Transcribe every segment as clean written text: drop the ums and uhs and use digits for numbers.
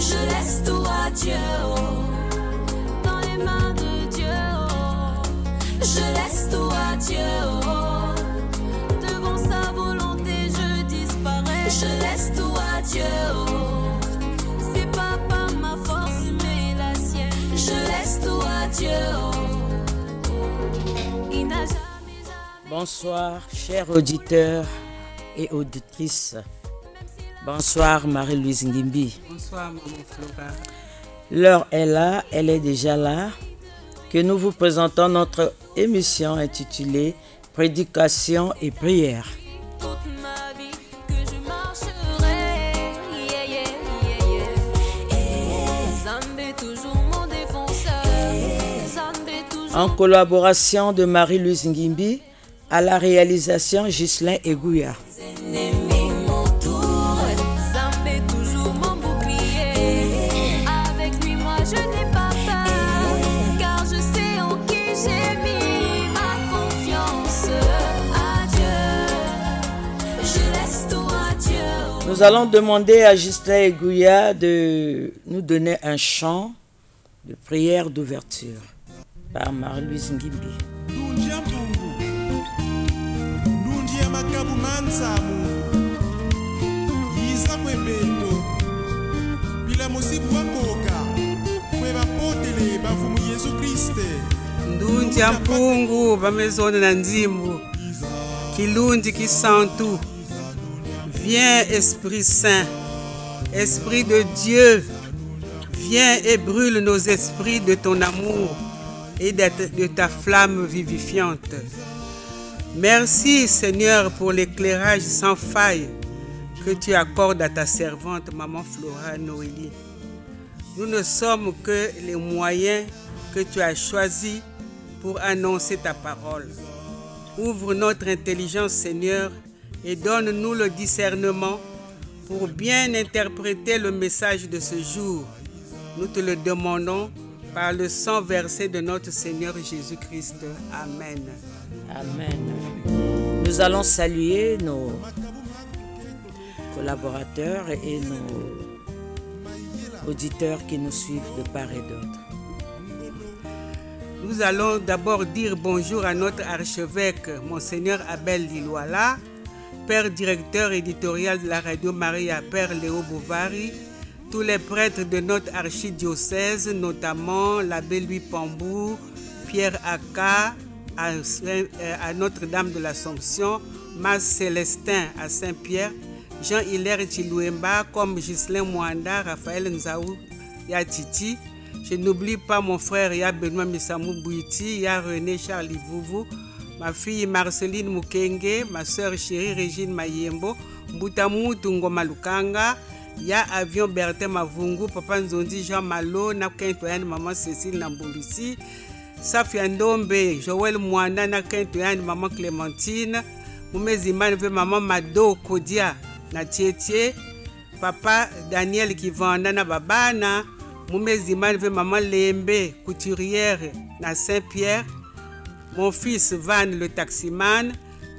Je laisse tout à Dieu, dans les mains de Dieu. Je laisse tout à Dieu, devant sa volonté je disparais. Je laisse tout à Dieu, c'est pas par ma force mais la sienne. Je laisse tout à Dieu. Il n'a jamais. Bonsoir, chers auditeurs et auditrices. Bonsoir, Marie-Louise Ngimbi. Bonsoir, Maman Flora. L'heure est là, elle est déjà là, que nous vous présentons notre émission intitulée Prédication et prière. Toute ma vie que je marcherai, Zambé toujours mon défenseur, Zambé toujours. En collaboration de Marie-Louise Ngimbi, à la réalisation Ghislain Egouya. Ennemis m'entourent, Zambé toujours mon bouclier. Avec lui moi je n'ai pas peur, car je sais en qui j'ai mis ma confiance. Adieu, je laisse tout à Dieu. Nous allons demander à Ghislain Egouya de nous donner un chant de prière d'ouverture par Marie-Louise Ngimbi. Makabu mansamu Yisa kwebeto Bila musibu wakoka Kwe bapotele bafumu Yesu Kriste Ndunja mpungu bamezone na nzimbu Kilundi kisantu. Viens Esprit Saint, Esprit de Dieu, viens et brûle nos esprits de ton amour et de ta flamme vivifiante. Merci Seigneur pour l'éclairage sans faille que tu accordes à ta servante Maman Flora Noélie. Nous ne sommes que les moyens que tu as choisis pour annoncer ta parole. Ouvre notre intelligence Seigneur et donne-nous le discernement pour bien interpréter le message de ce jour. Nous te le demandons par le sang versé de notre Seigneur Jésus-Christ. Amen. Amen. Nous allons saluer nos collaborateurs et nos auditeurs qui nous suivent de part et d'autre. Nous allons d'abord dire bonjour à notre archevêque, Monseigneur Abel Lilouala, Père directeur éditorial de la Radio Maria, Père Léo Bouvari, tous les prêtres de notre archidiocèse, notamment l'abbé Louis Pambou, Pierre Aka, à Notre-Dame de l'Assomption, Mas Célestin à Saint-Pierre, Jean-Hilaire Chilouemba, comme Ghislain Mwanda, Raphaël Nzaou, Yatiti. Je n'oublie pas mon frère Ya Benoît Missamou Bouiti, Ya René Charles Vouvou, ma fille Marceline Mukenge, ma soeur chérie Régine Mayembo, Mbutamu Tungoma Lukanga, Ya Avion Bertin Mavungu, Papa Nzondi Jean Malo, Nakentoyan, Maman Cécile Nambumbisi, Safia Ndombe, Joël Mwanda, Nakentoyan, Maman Clémentine, Moumezimane, Maman Mado Kodia, na Tietie, Papa Daniel Kivanda, na Babana, Moumezimane, Maman Lembe, couturière, na Saint-Pierre, mon fils Van le taximan,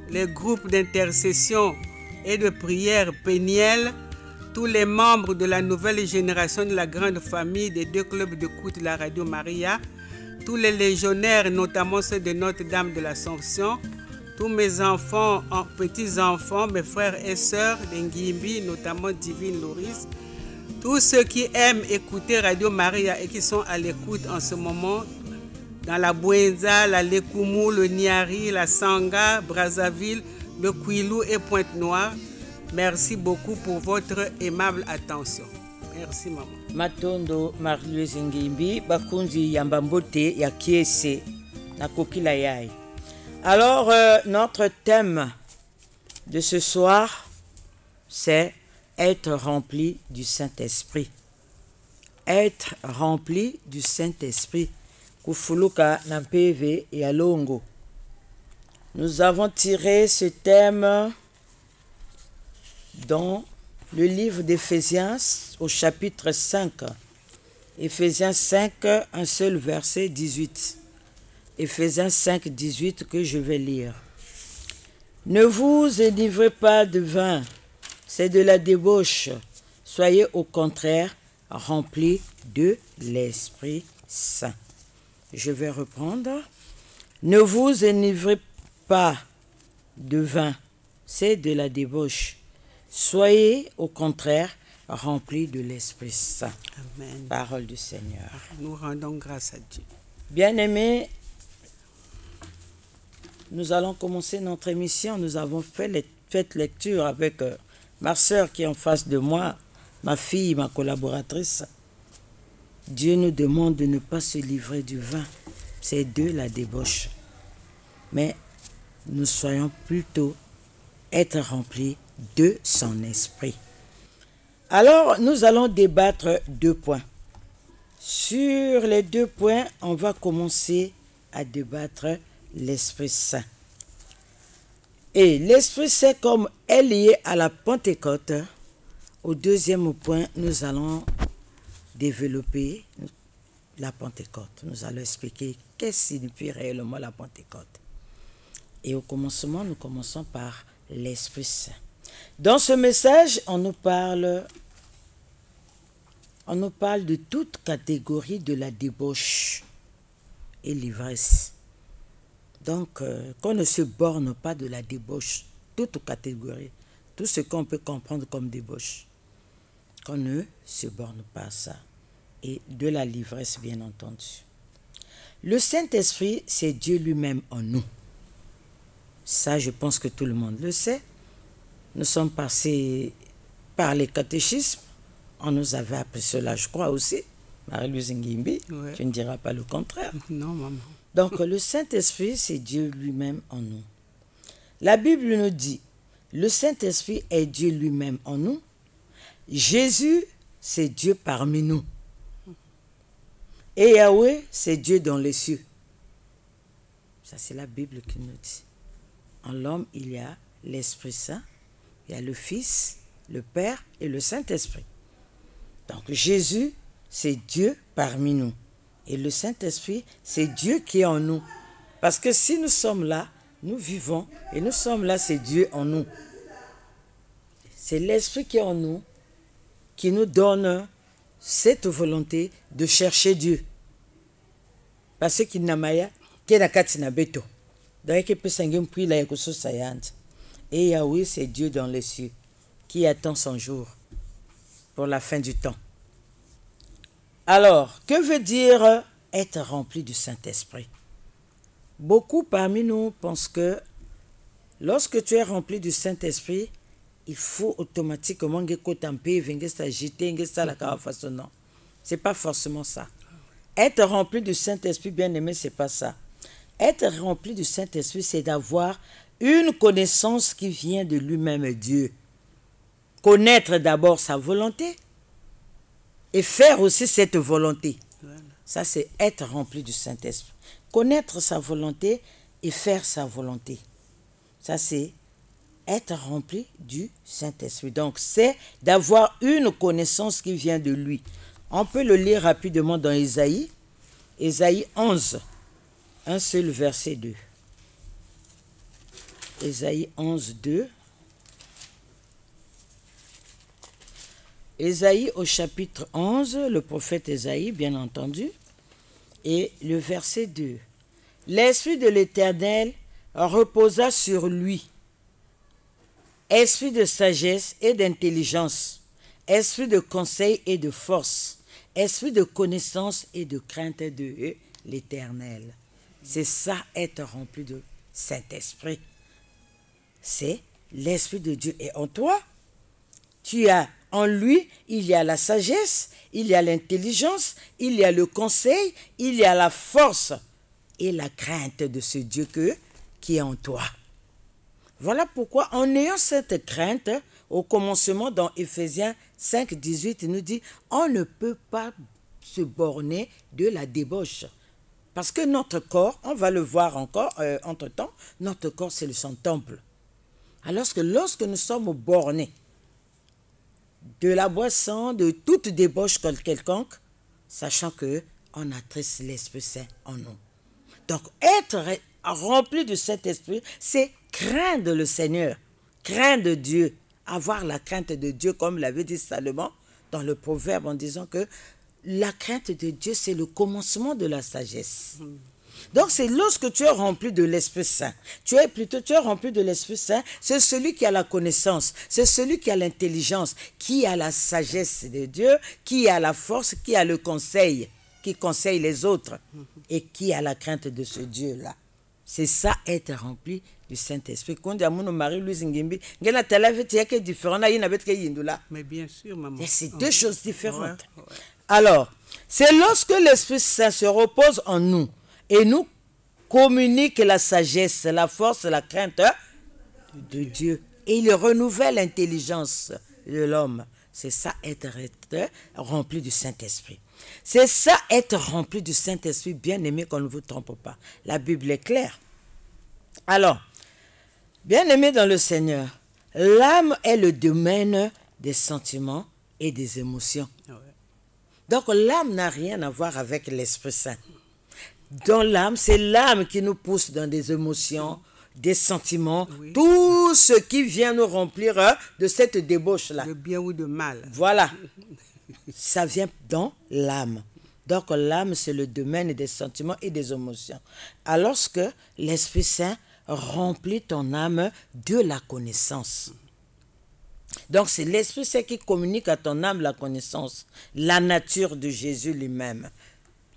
les groupes d'intercession et de prière Péniel, tous les membres de la nouvelle génération de la grande famille des deux clubs de d'écoute de la Radio Maria, tous les légionnaires, notamment ceux de Notre-Dame de l'Assomption, tous mes enfants, petits-enfants, mes frères et sœurs d'Engimbi, notamment Divine Loris, tous ceux qui aiment écouter Radio Maria et qui sont à l'écoute en ce moment, dans la Bouenza, la Lekumu, le Niari, la Sanga, Brazzaville, le Kouilou et Pointe-Noire. Merci beaucoup pour votre aimable attention. Merci maman. Matondo Marie-Louise Ngimbi, Bakunzi Yambambote, Yakiese, Nakokila Yai. Alors, notre thème de ce soir, c'est être rempli du Saint-Esprit. Être rempli du Saint-Esprit. Kufuluka Nampeve et Alongo. Nous avons tiré ce thème dans le livre d'Éphésiens au chapitre 5. Éphésiens 5, un seul verset 18. Éphésiens 5, 18 que je vais lire. Ne vous enivrez pas de vin, c'est de la débauche. Soyez au contraire remplis de l'Esprit Saint. Je vais reprendre. Ne vous enivrez pas de vin, c'est de la débauche. Soyez au contraire remplis de l'Esprit Saint. Amen. Parole du Seigneur. Nous rendons grâce à Dieu. Bien-aimés, nous allons commencer notre émission. Nous avons fait lecture avec ma sœur qui est en face de moi, ma fille, ma collaboratrice. Dieu nous demande de ne pas se livrer du vin. C'est de la débauche. Mais nous soyons plutôt être remplis de son esprit. Alors, nous allons débattre 2 points. Sur les 2 points, on va commencer à débattre l'Esprit Saint. Et l'Esprit Saint, comme est lié à la Pentecôte, au 2e point, nous allons développer la Pentecôte. Nous allons expliquer qu'est-ce que signifie réellement la Pentecôte. Et au commencement, nous commençons par l'Esprit Saint. Dans ce message, on nous parle de toute catégorie de la débauche et l'ivresse. Donc, qu'on ne se borne pas de la débauche, toute catégorie, tout ce qu'on peut comprendre comme débauche. Qu'on ne se borne pas à ça. Et de la l'ivresse, bien entendu. Le Saint-Esprit, c'est Dieu lui-même en nous. Ça, je pense que tout le monde le sait. Nous sommes passés par les catéchismes. On nous avait appris cela, je crois aussi. Marie-Louise Ngimbi, ouais. Tu ne diras pas le contraire. Non, maman. Donc, le Saint-Esprit, c'est Dieu lui-même en nous. La Bible nous dit, le Saint-Esprit est Dieu lui-même en nous. Jésus, c'est Dieu parmi nous. Et Yahweh, c'est Dieu dans les cieux. Ça, c'est la Bible qui nous dit. En l'homme, il y a l'Esprit Saint, il y a le Fils, le Père et le Saint-Esprit. Donc, Jésus, c'est Dieu parmi nous. Et le Saint-Esprit, c'est Dieu qui est en nous. Parce que si nous sommes là, nous vivons, et nous sommes là, c'est Dieu en nous. C'est l'Esprit qui est en nous, qui nous donne cette volonté de chercher Dieu. Parce qu'il n'a maya, qu'il n'a qu'à beto. D'ailleurs, qu'il peut s'engager puis la yakuso sayante. Et Yahweh, c'est Dieu dans les cieux, qui attend son jour pour la fin du temps. Alors, que veut dire être rempli du Saint-Esprit? Beaucoup parmi nous pensent que lorsque tu es rempli du Saint-Esprit, il faut automatiquement que non. Ce n'est pas forcément ça. Être rempli du Saint-Esprit, bien aimé, ce n'est pas ça. Être rempli du Saint-Esprit, c'est d'avoir une connaissance qui vient de lui-même Dieu. Connaître d'abord sa volonté et faire aussi cette volonté. Voilà. Ça, c'est être rempli du Saint-Esprit. Connaître sa volonté et faire sa volonté. Ça, c'est être rempli du Saint-Esprit. Donc, c'est d'avoir une connaissance qui vient de lui. On peut le lire rapidement dans Ésaïe. Ésaïe 11, un seul verset 2. Ésaïe 11, 2. Ésaïe au chapitre 11, le prophète Ésaïe, bien entendu, et le verset 2. L'Esprit de l'Éternel reposa sur lui, esprit de sagesse et d'intelligence, esprit de conseil et de force, esprit de connaissance et de crainte de l'Éternel. C'est ça, être rempli de Saint-Esprit. C'est l'Esprit de Dieu est en toi. Tu as en lui, il y a la sagesse, il y a l'intelligence, il y a le conseil, il y a la force et la crainte de ce Dieu qui est en toi. Voilà pourquoi, en ayant cette crainte, au commencement dans Éphésiens 5, 18, il nous dit, on ne peut pas se borner de la débauche. Parce que notre corps, on va le voir encore, entre-temps, notre corps, c'est son temple. Alors que lorsque nous sommes bornés de la boisson, de toute débauche quelconque, sachant qu'on attriste l'Esprit Saint en nous. Donc, être rempli du Saint-Esprit, c'est craindre le Seigneur, craindre Dieu, avoir la crainte de Dieu, comme l'avait dit Salomon. dans le proverbe en disant que la crainte de Dieu, c'est le commencement de la sagesse. Donc, c'est lorsque tu es rempli de l'Esprit Saint. Tu es rempli de l'Esprit Saint, c'est celui qui a la connaissance, c'est celui qui a l'intelligence, qui a la sagesse de Dieu, qui a la force, qui a le conseil, qui conseille les autres et qui a la crainte de ce Dieu-là. C'est ça, être rempli du Saint-Esprit. Mais bien sûr, maman. C'est deux choses différentes. Ouais. Alors, c'est lorsque l'Esprit Saint se repose en nous et nous communique la sagesse, la force, la crainte de Dieu. Et il renouvelle l'intelligence de l'homme. C'est ça, être rempli du Saint-Esprit. C'est ça, être rempli du Saint-Esprit, bien aimé, qu'on ne vous trompe pas. La Bible est claire. Alors, bien aimé dans le Seigneur, l'âme est le domaine des sentiments et des émotions. Ouais. Donc, l'âme n'a rien à voir avec l'Esprit Saint. Dans l'âme, c'est l'âme qui nous pousse dans des émotions, des sentiments, oui. Tout ce qui vient nous remplir de cette débauche-là. De bien ou de mal. Voilà. Ça vient dans l'âme. Donc l'âme, c'est le domaine des sentiments et des émotions. Alors que l'Esprit Saint remplit ton âme de la connaissance. Donc c'est l'Esprit Saint qui communique à ton âme la connaissance, la nature de Jésus lui-même.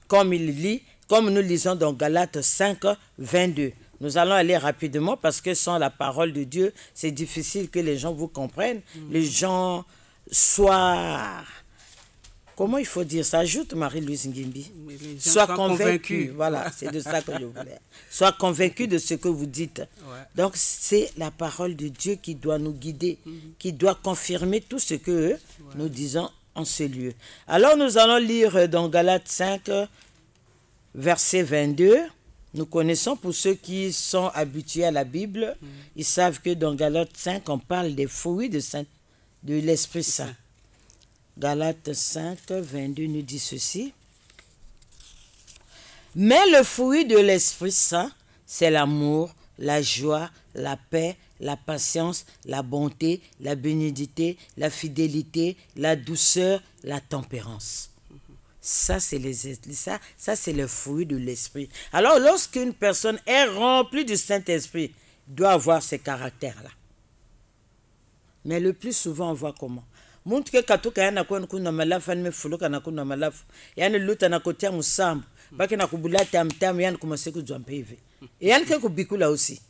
Comme nous lisons dans Galates 5, 22. Nous allons aller rapidement parce que sans la parole de Dieu, c'est difficile que les gens vous comprennent. Les gens soient... Comment il faut dire ça? Ajoute Marie-Louise Ngimbi. Sois convaincus. Voilà, c'est de ça que je voulais. Sois convaincus de ce que vous dites. Ouais. Donc, c'est la parole de Dieu qui doit nous guider, qui doit confirmer tout ce que nous disons en ce lieu. Alors, nous allons lire dans Galates 5, verset 22. Nous connaissons, pour ceux qui sont habitués à la Bible, ils savent que dans Galates 5, on parle des fruits de l'Esprit Saint. Galates 5, 22 nous dit ceci. Mais le fruit de l'Esprit Saint, c'est l'amour, la joie, la paix, la patience, la bonté, la bénignité, la fidélité, la douceur, la tempérance. Ça, c'est le fruit de l'Esprit. Alors, lorsqu'une personne est remplie du Saint-Esprit, doit avoir ces caractères-là. Mais le plus souvent, on voit comment? Muntu ke katuka yana kuna malafu anime fuluka na kuna malafu yani luta na kotia musambu baki na kubula tam yani kumaseku jwampe hivi yani ke kubikula aussi.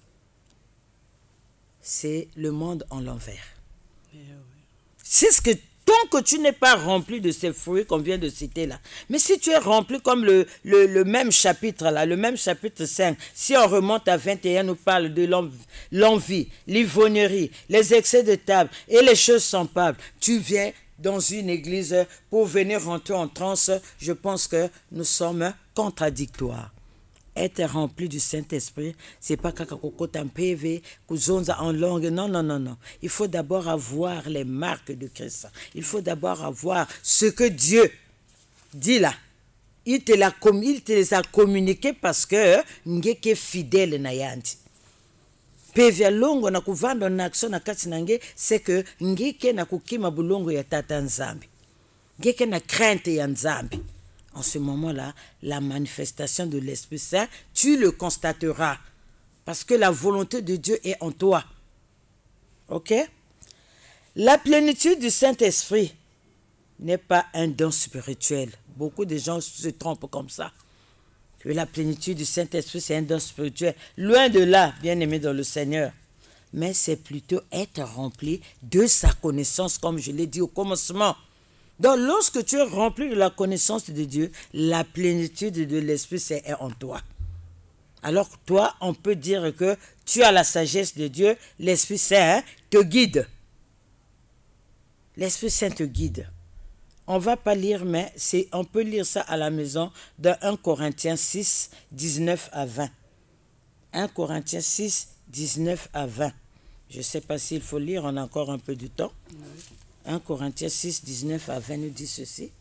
C'est le monde en l'envers. C'est ce que tant que tu n'es pas rempli de ces fruits qu'on vient de citer là. Mais si tu es rempli comme le même chapitre là, le même chapitre 5, si on remonte à 21, nous parle de l'envie, l'ivrognerie, les excès de table et les choses semblables. Tu viens dans une église pour venir rentrer en transe. Je pense que nous sommes contradictoires. Être rempli du Saint-Esprit, c'est pas kakakokota PV, kuzonza en langue. Non, non, non, non. Il faut d'abord avoir les marques de Christ. Il faut d'abord avoir ce que Dieu dit là. Il te les a communiqués parce que ngeke fidèle na yanti. PV longo na kuvanda na action na kati nange, c'est que ngeke na kukima bulongo ya tata nzambi. Ngeke na crainte ya nzambi. En ce moment-là, la manifestation de l'Esprit Saint, tu le constateras. Parce que la volonté de Dieu est en toi. Ok? La plénitude du Saint-Esprit n'est pas un don spirituel. Beaucoup de gens se trompent comme ça. Que la plénitude du Saint-Esprit, c'est un don spirituel. Loin de là, bien aimé dans le Seigneur. Mais c'est plutôt être rempli de sa connaissance, comme je l'ai dit au commencement. Donc, lorsque tu es rempli de la connaissance de Dieu, la plénitude de l'Esprit Saint est en toi. Alors, toi, on peut dire que tu as la sagesse de Dieu, l'Esprit Saint te guide. L'Esprit Saint te guide. On ne va pas lire, mais on peut lire ça à la maison dans 1 Corinthiens 6, 19 à 20. 1 Corinthiens 6, 19 à 20. Je ne sais pas s'il faut lire, on a encore un peu de temps. 1 Corinthiens 6, 19 à 20 nous dit ceci.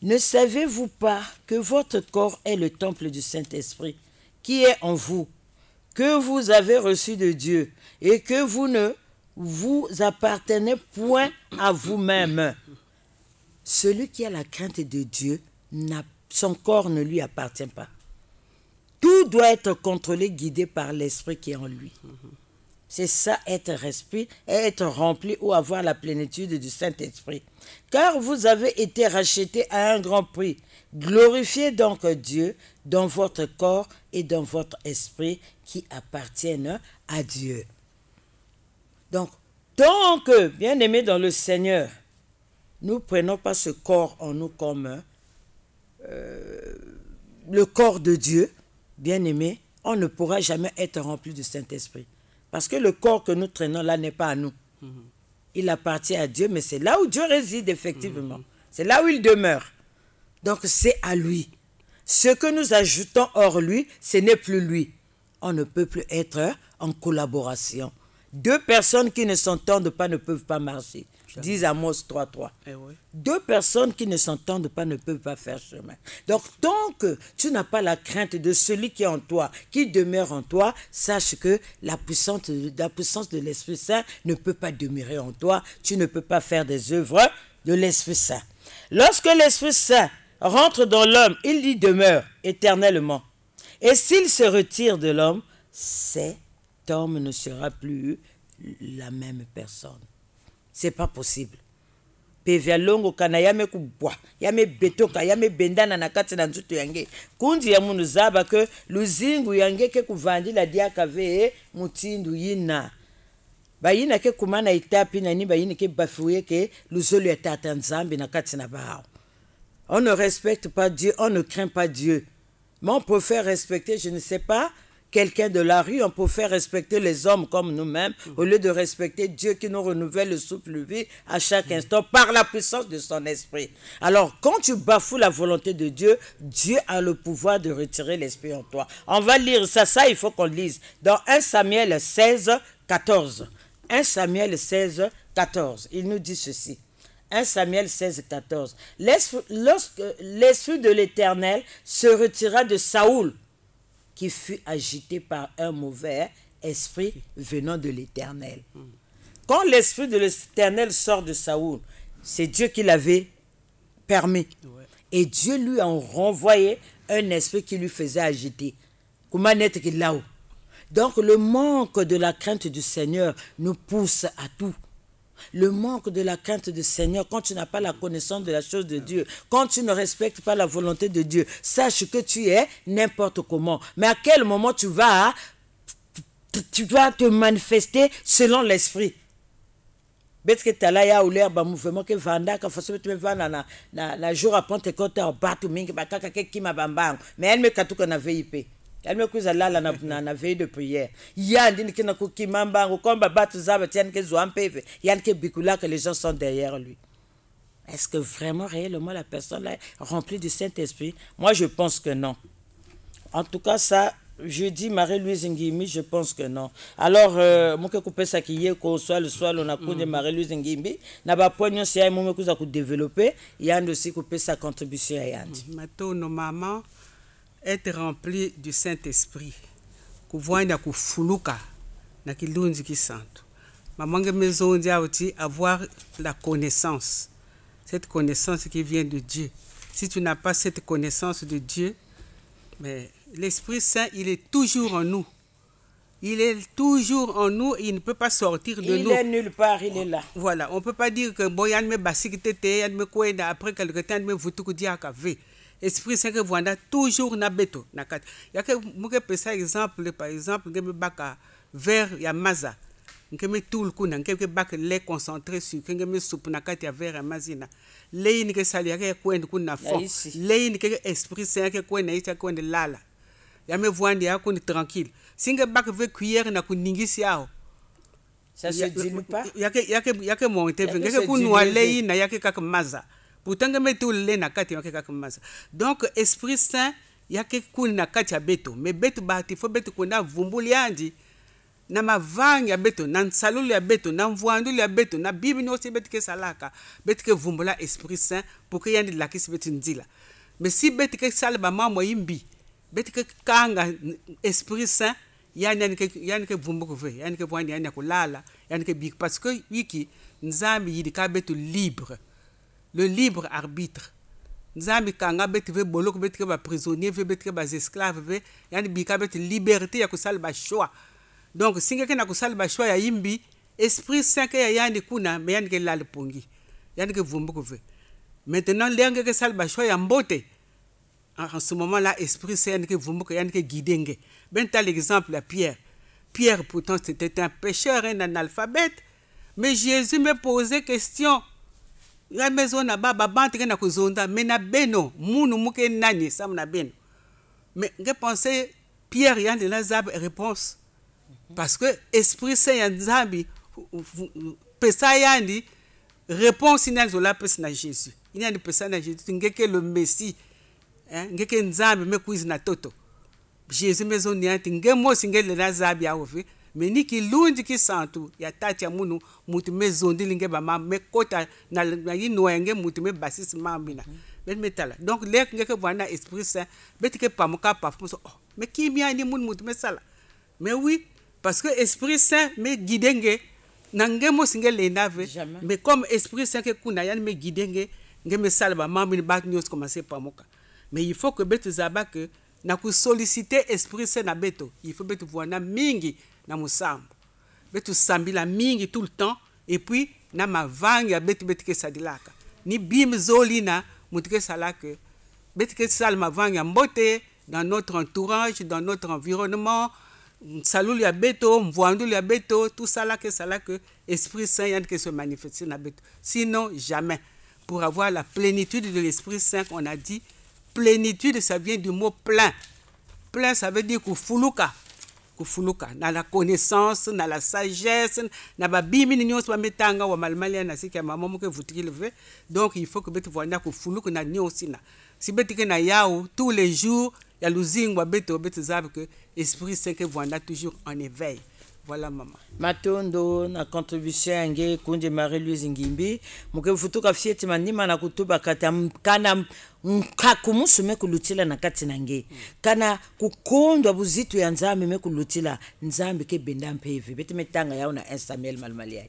Ne savez-vous pas que votre corps est le temple du Saint-Esprit qui est en vous, que vous avez reçu de Dieu et que vous ne vous appartenez point à vous-même. celui qui a la crainte de Dieu, son corps ne lui appartient pas. Tout doit être contrôlé, guidé par l'esprit qui est en lui. C'est ça, être rempli ou avoir la plénitude du Saint-Esprit. Car vous avez été rachetés à un grand prix. Glorifiez donc Dieu dans votre corps et dans votre esprit qui appartiennent à Dieu. Donc, tant que, bien-aimés dans le Seigneur, nous ne prenons pas ce corps en nous comme le corps de Dieu, bien-aimés, on ne pourra jamais être rempli du Saint-Esprit. Parce que le corps que nous traînons là n'est pas à nous. Il appartient à Dieu, mais c'est là où Dieu réside effectivement. C'est là où il demeure. Donc c'est à lui. Ce que nous ajoutons hors lui, ce n'est plus lui. On ne peut plus être en collaboration. Deux personnes qui ne s'entendent pas ne peuvent pas marcher. Dis Amos 3.3. Oui. Deux personnes qui ne s'entendent pas ne peuvent pas faire chemin. Donc, tant que tu n'as pas la crainte de celui qui est en toi, qui demeure en toi, sache que la puissance de l'Esprit Saint ne peut pas demeurer en toi. Tu ne peux pas faire des œuvres de l'Esprit Saint. Lorsque l'Esprit Saint rentre dans l'homme, il y demeure éternellement. Et s'il se retire de l'homme, cet homme ne sera plus la même personne. C'est pas possible. Pevia longo kana yame kubwa, yame betoka, yame bendana na kati na nzuto yange. Kundi ya munu zaba ke luzingu yange ke kuvandila diaka ve mutindu yina. Bayina ke kumana itapi na ni bayina ke bafuye ke luzolu ya tata nzambi na kati na bao. On ne respecte pas Dieu, on ne craint pas Dieu. Mais on peut faire respecter, je ne sais pas, quelqu'un de la rue, on peut faire respecter les hommes comme nous-mêmes, au lieu de respecter Dieu qui nous renouvelle le souffle de vie à chaque instant par la puissance de son esprit. Alors, quand tu bafoues la volonté de Dieu, Dieu a le pouvoir de retirer l'esprit en toi. On va lire ça, il faut qu'on lise. Dans 1 Samuel 16, 14. 1 Samuel 16, 14. Il nous dit ceci. 1 Samuel 16, 14. Lorsque l'esprit de l'Éternel se retira de Saoul, qui fut agité par un mauvais esprit venant de l'Éternel. Quand l'esprit de l'Éternel sort de Saoul, c'est Dieu qui l'avait permis. Ouais. Et Dieu lui a renvoyé un esprit qui lui faisait agiter. Donc le manque de la crainte du Seigneur nous pousse à tout. Le manque de la crainte du Seigneur, quand tu n'as pas la connaissance de la chose de Dieu, quand tu ne respectes pas la volonté de Dieu, sache que tu es n'importe comment. Mais à quel moment tu vas te manifester selon l'esprit? Parce que tu as là, il y a un mouvement qui va na jour après te côté au bateau mingi bakaka qui m'a bambang mais elle me katu kana VIP. Elle me kuza lala na veille de prière. Yandi ni kina kukimamba komba batu zaba tian ke zoampeve. Yan ke bikula que les gens sont derrière lui. Est-ce que vraiment réellement la personne là est remplie du Saint-Esprit? Moi je pense que non. En tout cas ça je dis Marie-Louise Ngimbi, je pense que non. Alors moi que couper ça qui est qu'au soir le soir on a connu Marie-Louise Ngimbi na ba poignon si moi me kuza ku développer yandi aussi couper sa contribution à yandi. Mato no maman être rempli du Saint-Esprit. Kuvoina kufuluka na kilunzi kisanto. Mamange maison dia aussi avoir la connaissance. Cette connaissance qui vient de Dieu. Si tu n'as pas cette connaissance de Dieu, mais l'Esprit Saint, il est toujours en nous. Il est toujours en nous, il ne peut pas sortir de nous. Il est nulle part, il est là. Voilà, on ne peut pas dire que bon, yann me basikite, yann me kwenda après quelque temps, yann me vutuku diaka ve. Esprit Saint que voilà toujours na beto na kat. Ya que muke pesa exemple par exemple ngeme baka vers ya maza. Ngeme tout le coup ngeme baka lait concentré sur ngeme soupe na kat ya vers ya mazina. Lei ni ke sali ya ke kwenda kuna fond. Lei ni ke Esprit Saint que kwenda ita kwenda lala. Ya me voandi ya kuni tranquille. Singe baka ve cuillère na kuningisi yao. Ça se dit pas. Ya que monter ngeke kunwa lei na ya ke kaka maza. Pourtant, donc, Esprit Saint, il y a quelque na katia beto, mais beto bati fo beto kona vumbuliandi. Na mavang ya beto, na salulu ya beto, na mvuandu ya beto, na bibi nyosi beto ke salaka, beto ke vumbula Esprit Saint pour que yandi la kisi beto ndila. Mais si beto ke salba mamo imbi, beto ke kanga Esprit Saint, yani ke vumbu ve, yani ke vuandi yani kulala, yani ke big parce que wiki nzambi yidi ka beto libre. le libre arbitre. Nzambi kanga beti ve boloko beti ba prisonnier ve beti ba esclave ve yani bika beti liberté ya kusala ba choix. Donc singa ke na kusala ba choix ya yimbi esprit saint ke ya yani kuna me yani ke lal pongi. Yani ke vumbu ve. Maintenant l'engue que sal ba choix ya mbote. En ce moment-là esprit saint yani ke vumbu yani ke guidenge. Ben t'as l'exemple à Pierre. Pierre pourtant c'était un pécheur, un analphabète, mais Jésus me posait question. La maison na baba bante na kuzonda mais na beno munu muke nani sam na beno. Mais je pensais Pierre yan de la zab réponse parce que esprit saint yan zabi pesa yandi réponse ina zola pesa na Jésus. Il y a pesa na Jésus ngeke le Messie. Hein ngeke nzambi me kuiz na toto. Jésus maison ni anti ngemo singele na zabi ya ofi. Mais ni ki lundi ki santu ya tati ya munu mutu me zondi linge ba ma me kota na yino yenge mutu me basis mambina ben metala donc lek ngeke vana esprit saint betike pamuka pa so oh mais ki mi ani mun mutu me sala mais oui parce que esprit saint me guidenge na ngemo singele nave mais comme esprit saint ke kuna yani me guidenge ngeme sala ba mambina ba nyos commencer pamuka mais il faut que betu zaba que na ku solliciter esprit saint na beto il faut betu vana mingi na musambo betu sambila mingi tout le temps et puis na mavanga betu ke sadilaka ni bim zolina mutike salaka betu ke sal mavanga mbote dans notre entourage dans notre environnement salulu ya beto mvoandu ya beto tout ça là que esprit saint yande que se manifester na beto sinon jamais pour avoir la plénitude de l'esprit saint on a dit plénitude ça vient du mot plein plein ça veut dire kufuluka na la connaissance na la sagesse na ba bimi ni nyonso ba metanga wa malmalia na sika mama moke vutiki levé donc il faut que betu voina ko fuluku na nyonso na si betike na yao tous les jours ya luzingwa betu zabe que esprit saint que voina toujours en éveil. Voilà maman. Matondo na contribution nge kunje Marie-Louise Ngimbi muke futuka fieti manima na kutuba kata kana mkakumusume kulutila na kati nange kana kukondwa buzitu ya nzambi me kulutila nzambi ke benda mpeve beti metanga yao na 1 Samuel malmalia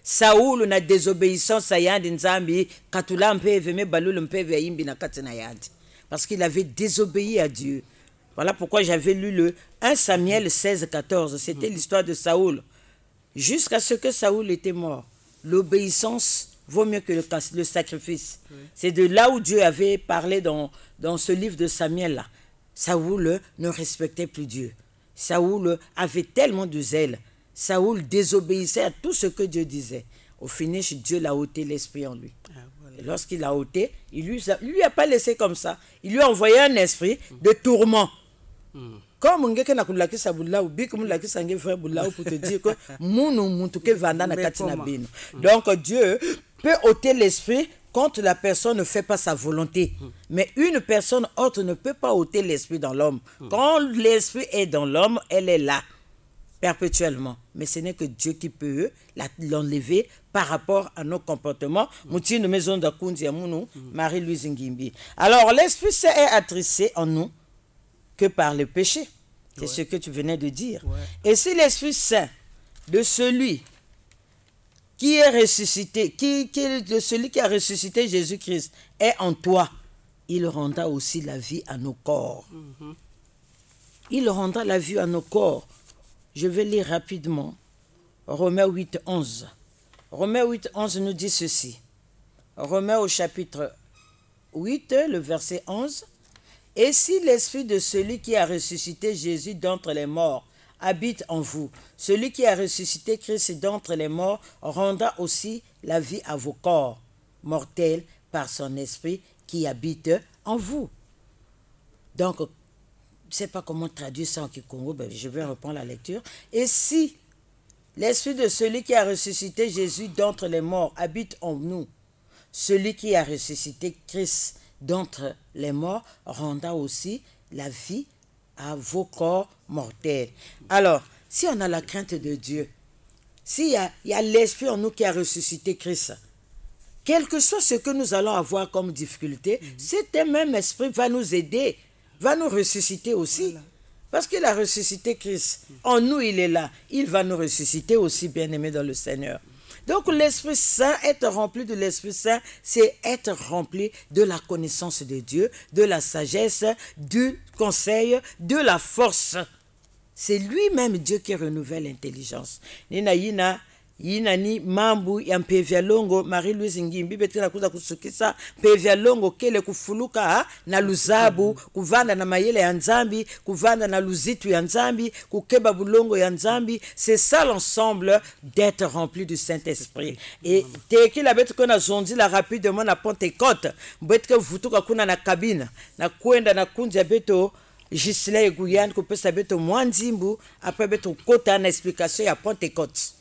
Saulu na désobéissance yandi nzambi katula mpeve me balulu mpeve ya yimbi na kati na yandi parce qu'il avait désobéi à Dieu. Voilà pourquoi j'avais lu le 1 Samuel 16-14. C'était l'histoire de Saoul. Jusqu'à ce que Saoul était mort. L'obéissance vaut mieux que le sacrifice. Oui. C'est de là où Dieu avait parlé dans ce livre de Samuel-là. Saoul ne respectait plus Dieu. Saoul avait tellement de zèle. Saoul désobéissait à tout ce que Dieu disait. Au finish, Dieu l'a ôté l'esprit en lui. Ah, voilà. Et lorsqu'il l'a ôté, il lui a pas laissé comme ça. Il lui a envoyé un esprit de tourment. Comme on na kulakisa bula ou bik mulakisa nge frère bula pour te dire que munu mutuke vanda na katina bino. Donc Dieu peut ôter l'esprit quand la personne ne fait pas sa volonté. Mais une personne autre ne peut pas ôter l'esprit dans l'homme. Quand l'esprit est dans l'homme, elle est là perpétuellement. Mais ce n'est que Dieu qui peut l'enlever par rapport à nos comportements. Moutine maison d'Akundi Amounou, Marie-Louise Ngimbi. Alors l'esprit saint est attristé en nous que par le péché. C'est ce que tu venais de dire. Et si l'Esprit Saint de celui qui est ressuscité, de celui qui a ressuscité Jésus-Christ est en toi, il rendra aussi la vie à nos corps. Il rendra la vie à nos corps. Je vais lire rapidement. Romains 8, 11. Romains 8, 11 nous dit ceci. Romains au chapitre 8, le verset 11. Et si l'esprit de celui qui a ressuscité Jésus d'entre les morts habite en vous, celui qui a ressuscité Christ d'entre les morts rendra aussi la vie à vos corps mortels par son esprit qui habite en vous. Donc, je ne sais pas comment traduire ça en Kikongo, ben je vais reprendre la lecture. Et si l'esprit de celui qui a ressuscité Jésus d'entre les morts habite en nous, celui qui a ressuscité Christ d'entre les morts rendra aussi la vie à vos corps mortels. Alors, si on a la crainte de Dieu, s'il y a l'esprit en nous qui a ressuscité Christ, quel que soit ce que nous allons avoir comme difficulté, cet même esprit va nous aider, va nous ressusciter aussi. Voilà. Parce qu'il a ressuscité Christ. En nous, il est là. Il va nous ressusciter aussi, bien-aimés dans le Seigneur. Donc l'Esprit Saint, être rempli de l'Esprit Saint, c'est être rempli de la connaissance de Dieu, de la sagesse, du conseil, de la force. C'est lui-même Dieu qui renouvelle l'intelligence. Nina yina ni mambu ya mpevya longo Marie-Louise Ngimbi betela kuza kusukisa mpevya longo kele kufuluka na luzabu kuvanda na mayele ya nzambi kuvanda na luzitu ya nzambi kukeba bulongo ya nzambi. C'est ça l'ensemble d'être rempli du Saint-Esprit. Et teki la betu kona zondi la rapidement na Pentecôte betke vutuka kuna na kabine na kwenda na kunja beto Gisela et Guyane kupesa beto mwanzimbu après beto kota na explication ya Pentecôte.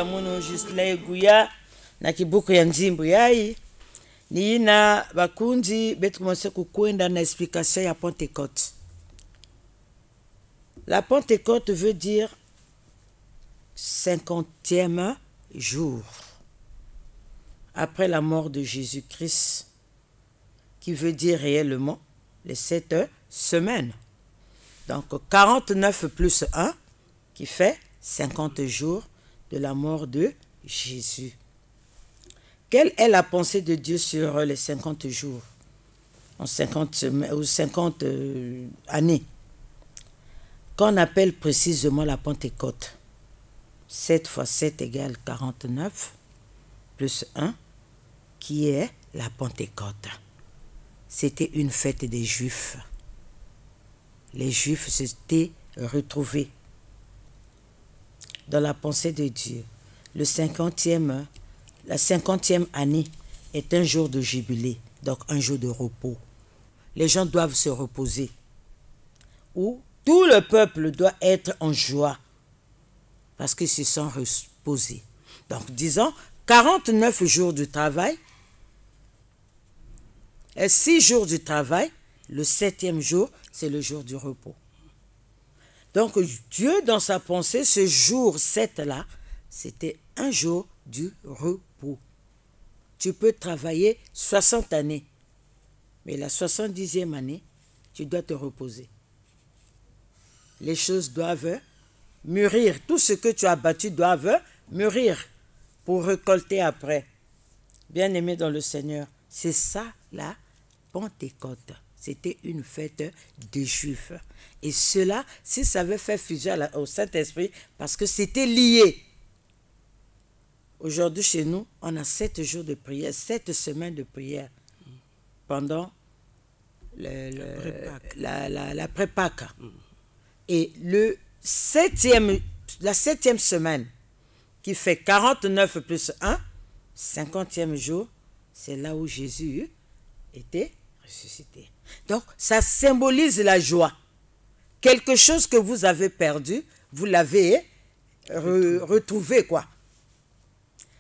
Munu Gisela Guya na kibuku ya nzimbu yai ni na bakunzi betu commencer kukwenda na explication ya Pentecôte. La Pentecôte veut dire 50e jour après la mort de Jésus-Christ, qui veut dire réellement les 7 semaines. Donc 49 plus 1 qui fait 50 jours de la mort de Jésus. Quelle est la pensée de Dieu sur les 50 jours, en 50 années, qu'on appelle précisément la Pentecôte? 7 fois 7 égale 49, plus 1, qui est la Pentecôte. C'était une fête des Juifs. Les Juifs s'étaient retrouvés dans la pensée de Dieu. La 50e année est un jour de jubilé, donc un jour de repos. Les gens doivent se reposer. Ou tout le peuple doit être en joie parce qu'ils se sont reposés. Donc disons 49 jours de travail et 6 jours du travail. Le 7e jour, c'est le jour du repos. Donc Dieu, dans sa pensée, ce jour 7-là, c'était un jour du repos. Tu peux travailler 60 années, mais la 70e année, tu dois te reposer. Les choses doivent mûrir. Tout ce que tu as battu doit mûrir pour récolter après. Bien-aimés dans le Seigneur, c'est ça la Pentecôte. C'était une fête des Juifs. Et cela, si ça avait fait fusion au Saint-Esprit, parce que c'était lié. Aujourd'hui, chez nous, on a 7 jours de prière, 7 semaines de prière pendant la pré-Pâques. Et la 7e semaine, qui fait 49 plus 1, 50e jour, c'est là où Jésus était ressuscité. Donc, ça symbolise la joie. Quelque chose que vous avez perdu, vous l'avez retrouvé, quoi.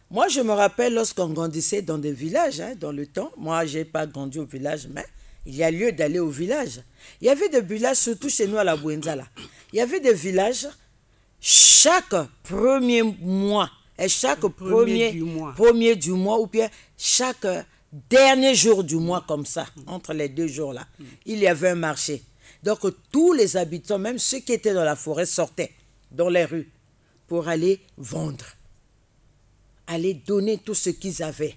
Moi, je me rappelle lorsqu'on grandissait dans des villages, dans le temps. Moi, je n'ai pas grandi au village, mais il y a lieu d'aller au village. Il y avait des villages, surtout chez nous à la Bouenzala. Il y avait des villages, chaque premier mois, et chaque premier du mois, ou bien chaque dernier jour du mois, comme ça, entre les 2 jours-là, il y avait un marché. Donc, tous les habitants, même ceux qui étaient dans la forêt, sortaient dans les rues pour aller vendre, aller donner tout ce qu'ils avaient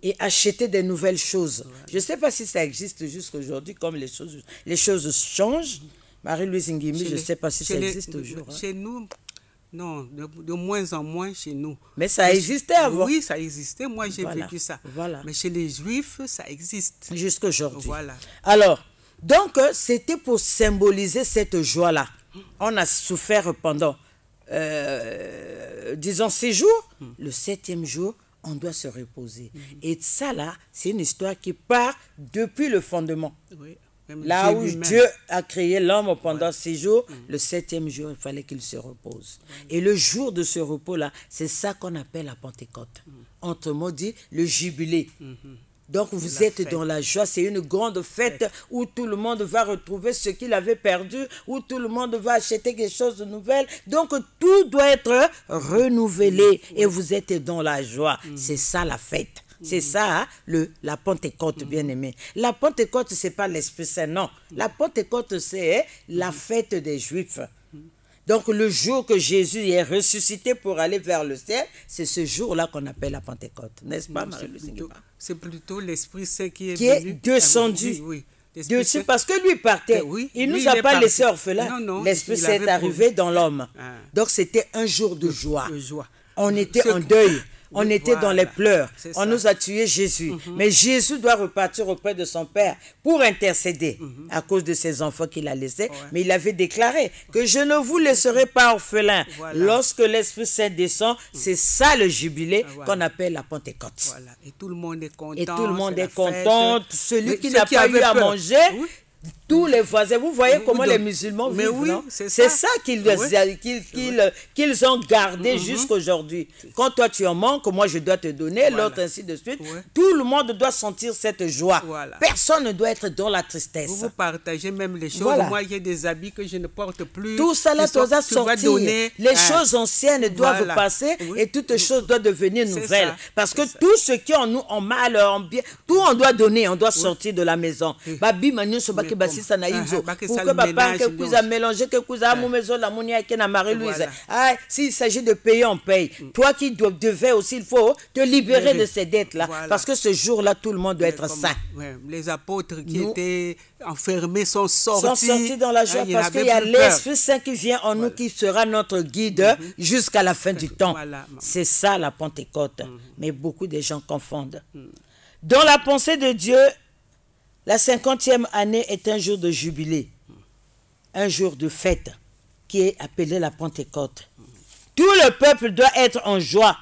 et acheter des nouvelles choses. Je ne sais pas si ça existe jusqu'à aujourd'hui, comme les choses changent. Marie-Louise Ngimi, je ne sais pas si ça existe toujours. Chez nous, non, de moins en moins chez nous. Mais ça existait avant. Oui, ça existait. Moi, j'ai Voilà, vécu ça. voilà. Mais chez les Juifs, ça existe. Jusqu'à aujourd'hui. Voilà. Alors, donc, c'était pour symboliser cette joie-là. On a souffert pendant, disons, 6 jours. Le 7e jour, on doit se reposer. Et ça, là, c'est une histoire qui part depuis le fondement. Oui. Même Là où lui-même. Dieu a créé l'homme pendant 6 jours, le 7e jour, il fallait qu'il se repose. Et le jour de ce repos-là, c'est ça qu'on appelle la Pentecôte. Autrement dit, le jubilé. Donc vous êtes fête. dans la joie, c'est une grande fête où tout le monde va retrouver ce qu'il avait perdu, où tout le monde va acheter quelque chose de nouvel. Donc tout doit être renouvelé et vous êtes dans la joie. C'est ça la fête. C'est ça, hein, la Pentecôte, bien-aimé. La Pentecôte, ce n'est pas l'Esprit Saint, non. La Pentecôte, c'est la fête des Juifs. Donc, le jour que Jésus est ressuscité pour aller vers le ciel, c'est ce jour-là qu'on appelle la Pentecôte. N'est-ce pas, Marie-Louise Nguema? C'est plutôt l'Esprit Saint qui est Est descendu. Oui. Dessus, parce que lui partait. Oui, il ne lui, nous a il est pas parti. laissé orphelins. Non, L'Esprit il Saint est avait arrivé dans l'homme. Ah. Donc, c'était un jour de joie. De joie. On était en deuil. On Oui, était dans voilà. les pleurs. C'est On ça. nous a tué Jésus. Mais Jésus doit repartir auprès de son Père pour intercéder à cause de ses enfants qu'il a laissés. Mais il avait déclaré que je ne vous laisserai pas orphelins. Voilà. Lorsque l'Esprit Saint descend, c'est ça le jubilé Voilà. qu'on appelle la Pentecôte. Voilà. Et tout le monde est content. Et tout le monde c'est est la fête. content. Celui Mais qui ceux n'a pas eu avaient à peur. manger, Oui. tous les voisins. Vous voyez Oui, comment donc- les musulmans mais vivent, oui, non? c'est C'est ça. ça qu'ils Oui. qu'ils ont gardé jusqu'à aujourd'hui. Quand toi tu en manques, moi je dois te donner, Voilà. l'autre ainsi de suite. Ouais. Tout le monde doit sentir cette joie. Voilà. Personne ne doit être dans la tristesse. Vous partagez même les choses. Voilà. Moi, j'ai des habits que je ne porte plus. Tout ça là Qui sont- doit tu vas sortir. donner, Les choses anciennes doivent voilà. passer Oui. et toutes choses doivent devenir C'est nouvelles. ça. Parce que C'est ça. tout ce qui en nous en mal, en bien, tout on doit donner, on doit sortir de la maison. Babi manyo so baki Mais basisa na comme- inzo. baki Pour ça que le papa ménage, que vous a mélangé que vous a mon maison la monia que na Marie-Louise. Voilà. Ah, s'il s'agit de payer, on paye. Toi qui devais aussi, il faut te libérer Oui. de ces dettes là, Voilà. parce que ce jour-là tout le monde doit être Comme- saint. ouais, les apôtres qui Nous- étaient enfermés sont sortis. Sont sortis dans la joie Ah, il parce n'avait qu'il y a plus peur. l'Esprit Saint qui vient en nous, qui sera notre guide jusqu'à la fin du temps. Voilà. C'est ça la Pentecôte. Mais beaucoup de gens confondent. Dans la pensée de Dieu, la 50e année est un jour de jubilé, un jour de fête qui est appelé la Pentecôte. Tout le peuple doit être en joie.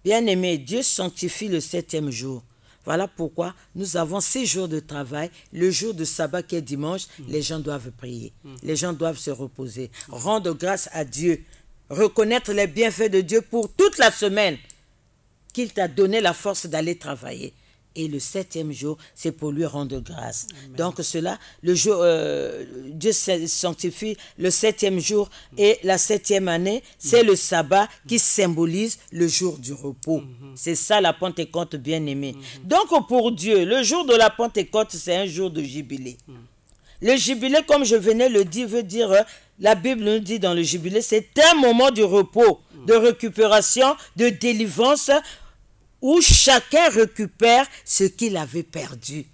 Bien-aimé, Dieu sanctifie le 7e jour. Voilà pourquoi nous avons 6 jours de travail. Le jour de sabbat qui est dimanche, les gens doivent prier. Les gens doivent se reposer. Rendre grâce à Dieu. Reconnaître les bienfaits de Dieu pour toute la semaine. Qu'il t'a donné la force d'aller travailler. Et le 7e jour, c'est pour lui rendre grâce. Donc cela, le jour, Dieu sanctifie le 7e jour et la 7e année, c'est le sabbat qui symbolise le jour du repos. C'est ça la Pentecôte bien-aimée. Donc pour Dieu, le jour de la Pentecôte, c'est un jour de jubilé. Le jubilé, comme je venais le dire, veut dire, la Bible nous dit dans le jubilé, c'est un moment de repos, de récupération, de délivrance, où chacun récupère ce qu'il avait perdu.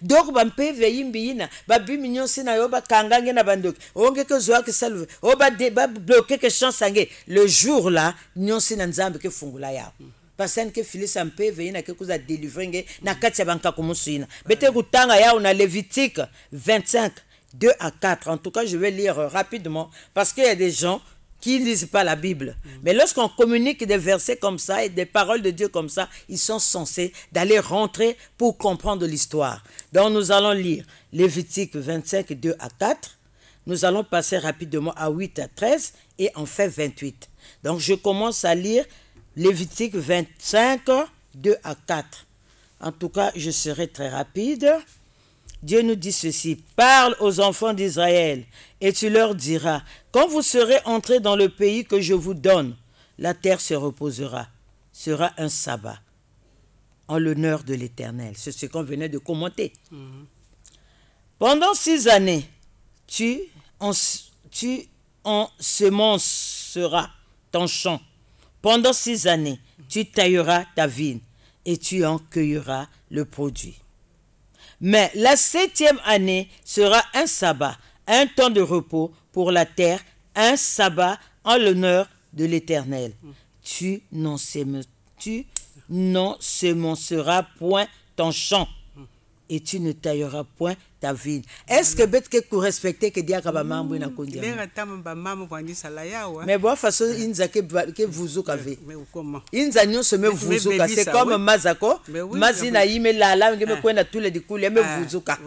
Donc bampe veyimbiyina babi minyon sina yo ba kangange na bandok onge ke zoa ke salve o ba bloquer que chance sange le jour là nyon sina nzambe ke fungula ya pasen ke filisa mpe veyina ke kuza délivrer na kati ya banka kumusina bete kutanga ya na Lévitique 25 2 à 4. En tout cas, je vais lire rapidement parce qu'il y a des gens qui ne lisent pas la Bible. Mais lorsqu'on communique des versets comme ça et des paroles de Dieu comme ça, ils sont censés d'aller rentrer pour comprendre l'histoire. Donc nous allons lire Lévitique 25, 2 à 4. Nous allons passer rapidement à 8 à 13 et enfin 28. Donc je commence à lire Lévitique 25, 2 à 4. En tout cas, je serai très rapide. Dieu nous dit ceci, parle aux enfants d'Israël et tu leur diras, quand vous serez entrés dans le pays que je vous donne, la terre se reposera, sera un sabbat en l'honneur de l'Éternel. C'est ce qu'on venait de commenter. Pendant 6 années, tu ensemencera ton champ. Pendant 6 années, tu tailleras ta vigne et tu en cueilleras le produit. Mais la 7e année sera un sabbat, un temps de repos pour la terre, un sabbat en l'honneur de l'Éternel. Tu n'ensemenceras point ton champ et tu ne tailleras point ta vigne. Est-ce que bête que respecter que dia kaba mambo na kondia? Mais bon façon inza que vous avez. Inza nyon se me vuzuka, c'est comme mazako, mazina yime la ngeme kwenda tous les dikule me vuzuka.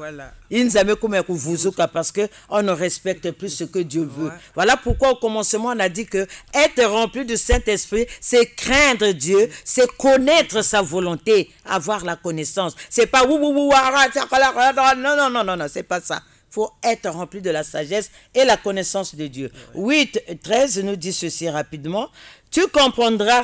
Inza me comme ku vuzuka parce que on ne respecte plus ce que Dieu veut. Voilà pourquoi au commencement on a dit que être rempli du Saint-Esprit, c'est craindre Dieu, c'est connaître sa volonté, avoir la connaissance. C'est pas non, c'est pas ça. Il faut être rempli de la sagesse et la connaissance de Dieu. 8:13 nous dit ceci rapidement. Tu compteras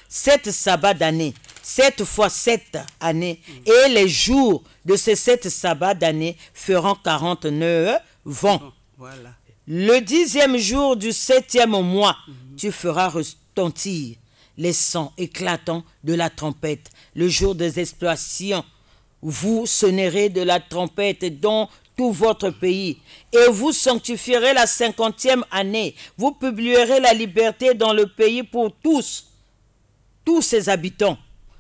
7 sabbats d'année, 7 fois 7 années, et les jours de ces 7 sabbats d'année feront 49 vents. Voilà. Le 10e jour du 7e mois, tu feras retentir les sons éclatants de la trompette. Le jour des exploitations, vous sonnerez de la trompette dans tout votre pays, et vous sanctifierez la 50e année. Vous publierez la liberté dans le pays pour tous ses habitants.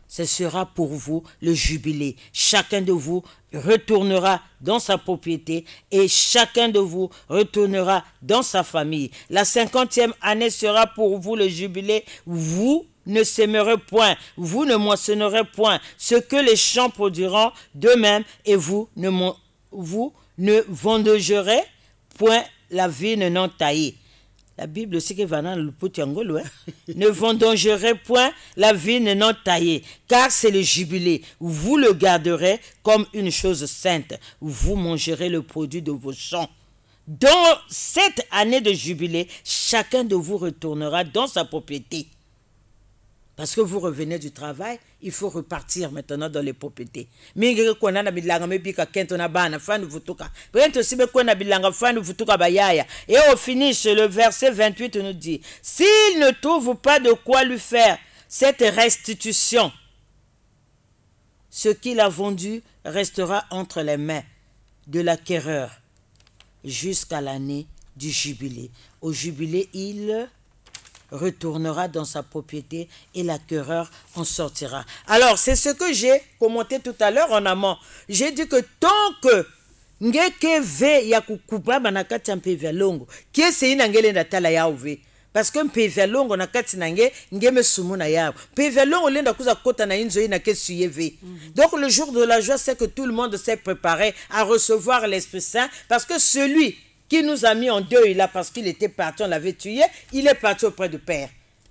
Ce sera pour vous le jubilé. Chacun de vous retournera dans sa propriété et chacun de vous retournera dans sa famille. La 50e année sera pour vous le jubilé. Vous ne sèmerez point, vous ne moissonnerez point ce que les champs produiront d'eux-mêmes, et vous ne vendangerez point la vigne non taillée. La Bible aussi qui va dans le potiangolo, ne vendangerez point la vigne non taillée, car c'est le jubilé. Vous le garderez comme une chose sainte. Vous mangerez le produit de vos champs. Dans cette année de jubilé, chacun de vous retournera dans sa propriété. Parce que vous revenez du travail, il faut repartir maintenant dans les propriétés. Et au finish, le verset 28 nous dit, s'il ne trouve pas de quoi lui faire cette restitution, ce qu'il a vendu restera entre les mains de l'acquéreur jusqu'à l'année du jubilé. Au jubilé, il retournera dans sa propriété et l'acquéreur en sortira. Alors, c'est ce que j'ai commenté tout à l'heure en amont. J'ai dit que tant que ngekeve ya kukuba manakati mpevya longo, kiesi ina ngele ndatala ya uve. Parce que mpevya longo nakati nange ngeme sumuna ya. Mpevya longo lenda kuza kota na inzo ina kesu yeve. Donc le jour de la joie, c'est que tout le monde s'est préparé à recevoir l'Esprit Saint, parce que celui qui nous a mis en deuil là parce qu'il était parti, on l'avait tué, il est parti auprès du Père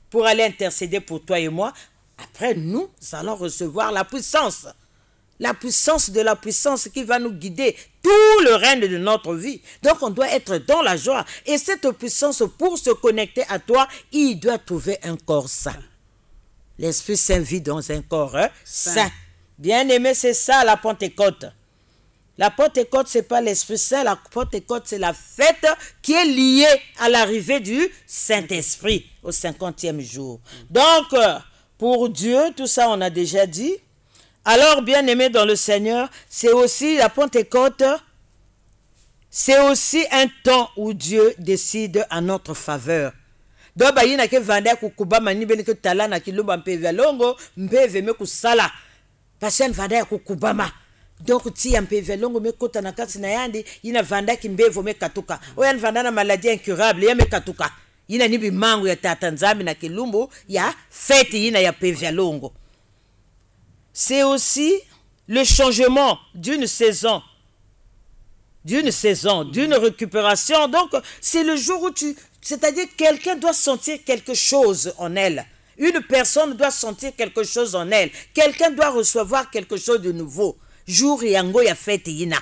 pour aller intercéder pour toi et moi. Après, nous allons recevoir la puissance de la puissance qui va nous guider tout le règne de notre vie. Donc, on doit être dans la joie. Et cette puissance, pour se connecter à toi, il doit trouver un corps sain. L'Esprit Saint vit dans un corps sain. Bien-aimé, c'est ça la Pentecôte. La Pentecôte, ce n'est pas l'Esprit Saint. La Pentecôte, c'est la fête qui est liée à l'arrivée du Saint-Esprit au 50e jour. Donc, pour Dieu, tout ça, on a déjà dit. Alors, bien-aimé dans le Seigneur, c'est aussi la Pentecôte, c'est aussi un temps où Dieu décide en notre faveur. Donc, il y a des gens qui donc ti ampeve longo me kota na kati na yandi ina vanda kimbevo me katuka oya vanda na maladie incurable ya me katuka ina ni bimangu ya tata nzambi na kilumbu ya fête ina ya peve longo. C'est aussi le changement d'une saison, d'une récupération. Donc c'est le jour où c'est-à-dire quelqu'un doit sentir quelque chose en elle. Une personne doit sentir quelque chose en elle. Quelqu'un doit recevoir quelque chose de nouveau. Jour yango ya fête yina.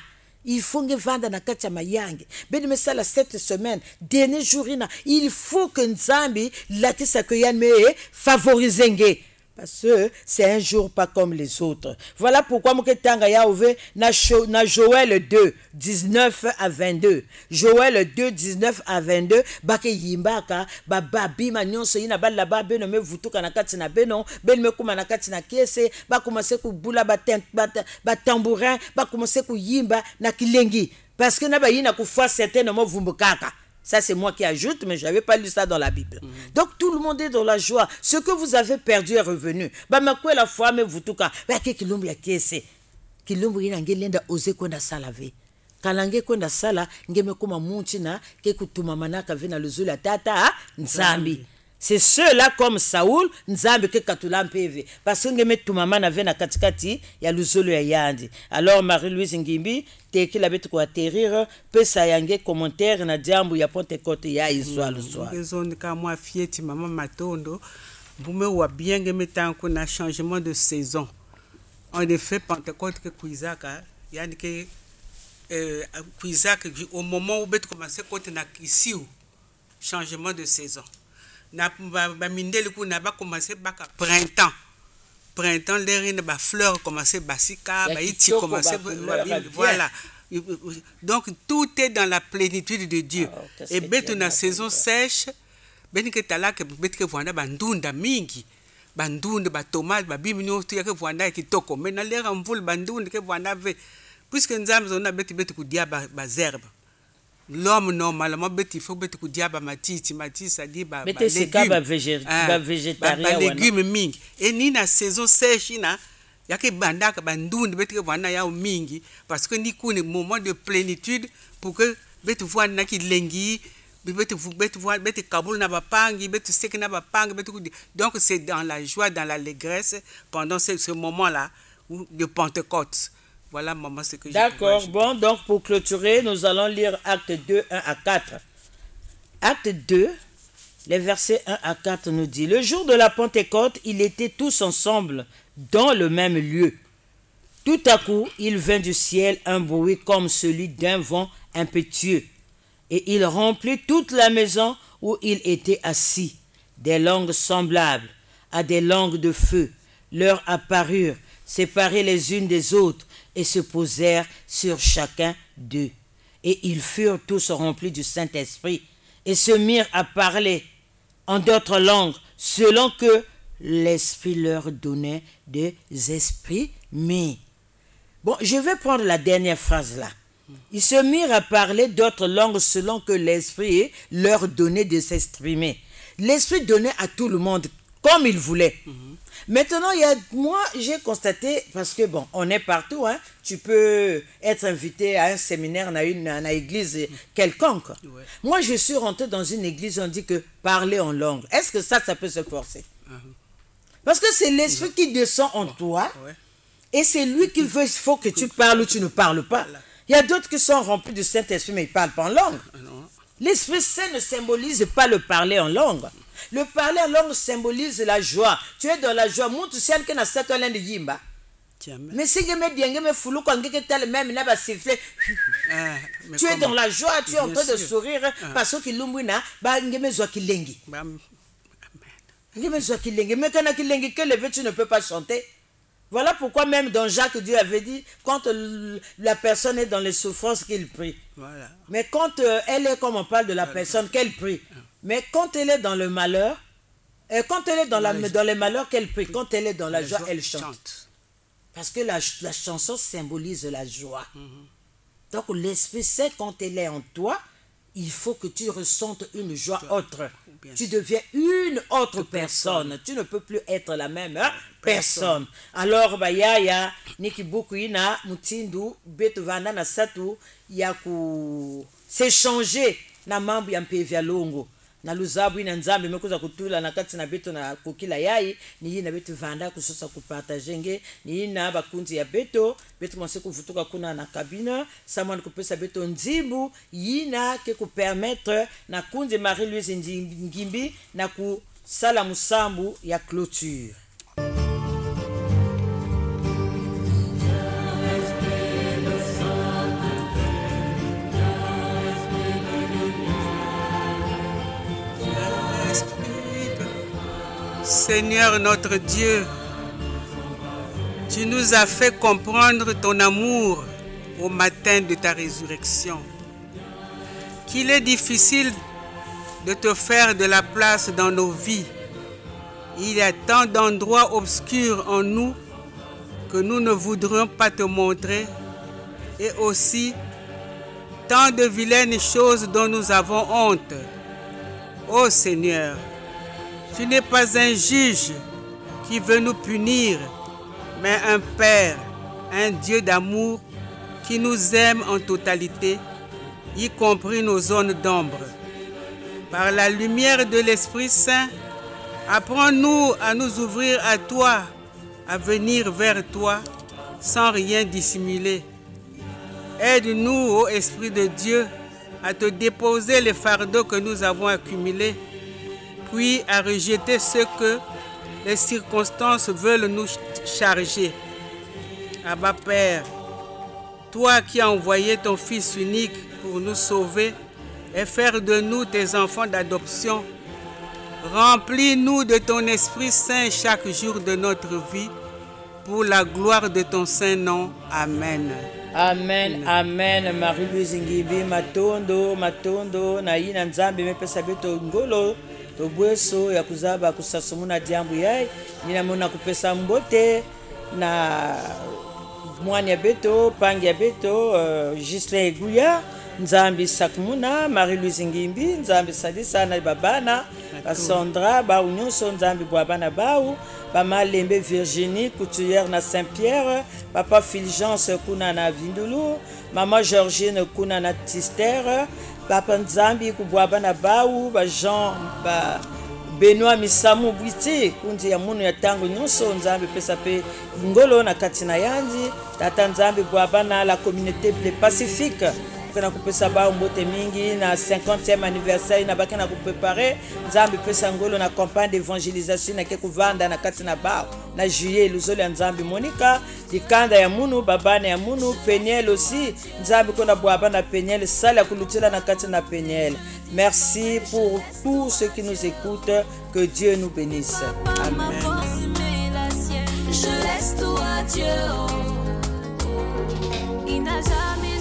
Il faut que vanda na kacha mayange. Ben me sala cette semaine, dernier jour ina, il faut que Nzambi la kisa que yan me favorisenge Parce que c'est un jour pas comme les autres. Voilà pourquoi je na Joël 2, 19 à 22. Joël 2, 19 à 22. Bake yimbaka, babi manyonso yina bala ba beno me vutuka na kati na beno, ben me kuma na kati na kiese, ba commencer ku bula ba tambourin, ba commencer ku yimba na kilengi. Parce que na ba yina ku fois certainement vumbukaka. Ça, c'est moi qui ajoute, mais je n'avais pas lu ça dans la Bible. Donc, tout le monde est dans la joie. Ce que vous avez perdu est revenu. Bah, ma quoi la foi, mais vous tout cas. Bah, qui l'ombre qui est kilombo ina ngelenda oze kwenda sala ve. Kalange kwenda sala, ngeme kuma munchina, ke kutuma manaka vena luzula tata, nzambi. C'est ceux-là comme Saoul, nzambi ke katula mpeve. Parce que ngeme tumamana vena katikati, ya luzulu ya yandi. Alors, Marie-Louise Ngimbi, teki la bête ko atterrir, peut sayange commentaire na diambu ya Pentecôte ya iswa le soir. Zone ka moi fieti maman matondo, bume wa bien ngeme tanko na changement de saison. En effet, Pentecôte que Kuizaka, yani que Kuizaka au moment où bête commencer côté na kisiu changement de saison. Na ba mindeli ku na ba commencer baka printemps l'air ba fleur commencer basika ba iti commencer voilà. Donc tout est dans la plénitude de Dieu. Et bête na saison sèche, ben que tala que bête que voanda bandunda mingi. Bandunde, ba tomate, ba bimino, tout que voanda kitoko. Mais na l'air en voule bandunde que voanda ve. Puisque nous avons bête ku dia ba zerbe. L'homme normalement il faut bête ku dia ba matiti ça dit ba légumes mingi. Et ni na saison sèche na yake bandaka bandunde bête que voanda ya mingi parce que ni ku moment de plénitude pour que bête voanda ki lengi. Donc c'est dans la joie, dans l'allégresse pendant ce moment-là de Pentecôte. Voilà maman ce que j'ai. D'accord, bon, donc pour clôturer, nous allons lire Acte 2, 1 à 4. Acte 2, les versets 1 à 4 nous dit: le jour de la Pentecôte, ils étaient tous ensemble dans le même lieu. Tout à coup, il vint du ciel un bruit comme celui d'un vent impétueux. Et il remplit toute la maison où il était assis. Des langues semblables à des langues de feu leur apparurent, séparées les unes des autres, et se posèrent sur chacun d'eux. Et ils furent tous remplis du Saint-Esprit, et se mirent à parler en d'autres langues, selon que l'Esprit leur donnait des esprits. Mais, bon, je vais prendre la dernière phrase là. Ils se mirent à parler d'autres langues selon que l'Esprit leur donnait de s'exprimer. L'Esprit donnait à tout le monde comme il voulait. Maintenant, moi, j'ai constaté, parce que bon, on est partout, hein, tu peux être invité à un séminaire dans une église quelconque. Ouais. Moi, je suis rentré dans une église, on dit que parler en langue. Est-ce que ça peut se forcer? Parce que c'est l'Esprit qui descend en toi, et c'est lui qui veut, il faut que tu parles ou tu ne parles pas. Il y a d'autres qui sont remplis du Saint-Esprit, mais ils ne parlent pas en langue. L'Esprit Saint ne symbolise pas le parler en langue. Le parler en langue symbolise la joie. Tu es dans la joie. Mais si tu es dans la joie, tu es en train de sourire parce que tu ne peux pas chanter. Voilà pourquoi même dans Jacques, Dieu avait dit, quand la personne est dans les souffrances, qu'il prie. Voilà. Mais quand elle est, comme on parle de la personne, qu'elle prie. Mais quand elle est dans le malheur, quand elle est dans les malheurs, qu'elle prie. Quand elle est dans la joie, elle chante. Parce que la chanson symbolise la joie. Donc l'Esprit Saint, quand elle est en toi, il faut que tu ressentes une joie autre. Tu deviens une autre personne. Tu ne peux plus être la même personne. Alors, ya niki buku ina mutindu betu vana na satu ya ku s'échanger na mambo ya mpevya longo. Na luzabu ina nzambe mekuza kutula na kati na betu na kukila yai ni yina betu vanda kusosa kupartager ni yina bakunzi ya betu mose kuvutuka kuna na kabine samani kupesa betu nzimbu yina ke ku permettre na kunzi Marie-Louise Ngimbi na ku sala musambu ya clôture. Seigneur notre Dieu, tu nous as fait comprendre ton amour au matin de ta résurrection. Qu'il est difficile de te faire de la place dans nos vies. Il y a tant d'endroits obscurs en nous que nous ne voudrions pas te montrer, et aussi tant de vilaines choses dont nous avons honte. Ô Seigneur, tu n'es pas un juge qui veut nous punir, mais un Père, un Dieu d'amour qui nous aime en totalité, y compris nos zones d'ombre. Par la lumière de l'Esprit Saint, apprends-nous à nous ouvrir à toi, à venir vers toi sans rien dissimuler. Aide-nous, ô Esprit de Dieu, à te déposer les fardeaux que nous avons accumulés, puis à rejeter ce que les circonstances veulent nous charger. Abba Père, toi qui as envoyé ton Fils unique pour nous sauver et faire de nous tes enfants d'adoption, remplis-nous de ton Esprit Saint chaque jour de notre vie, pour la gloire de ton Saint-Nom. Amen. Amen, amen. Marie-Louise Ngibi, matondo, matondo, na ina nzambe mepesa beto ngolo, to bweso ya kuzaba kusasumuna diambu yai, nina mona kupesa mbote, na mwani ya beto, pangi ya beto, Gislain Guya, nzambi sakmuna, Marie-Louise Ngimbi, nzambi sadisa na babana, Sandra, ba unyonso nzambi bwabana bau, ba Malembe Virginie, couturière na Saint-Pierre, papa Fulgence kuna na Vindulu, maman Georgine kuna na Tister, papa nzambi kubwabana bau, ba Jean, ba Benoît Misamu Bwiti, kundi ya munu ya tango nyonso nzambi pesa pe ngolo na katina yandi, tata nzambi bwabana la communauté pacifique. Na kupesa ba mbote mingi na 50e anniversaire na baki na kupepare nzambi pesa ngolo na campagne d'évangélisation na ke kuvanda na kati na ba na juillet luzolo ya nzambi Monica dikanda ya munu babane ya munu Peniel aussi nzambi kona bwaba na Peniel sala kulutila na kati na Peniel. Merci pour tous ceux qui nous écoutent, que Dieu nous bénisse. Amen. Je laisse tout à Dieu. Il n'a jamais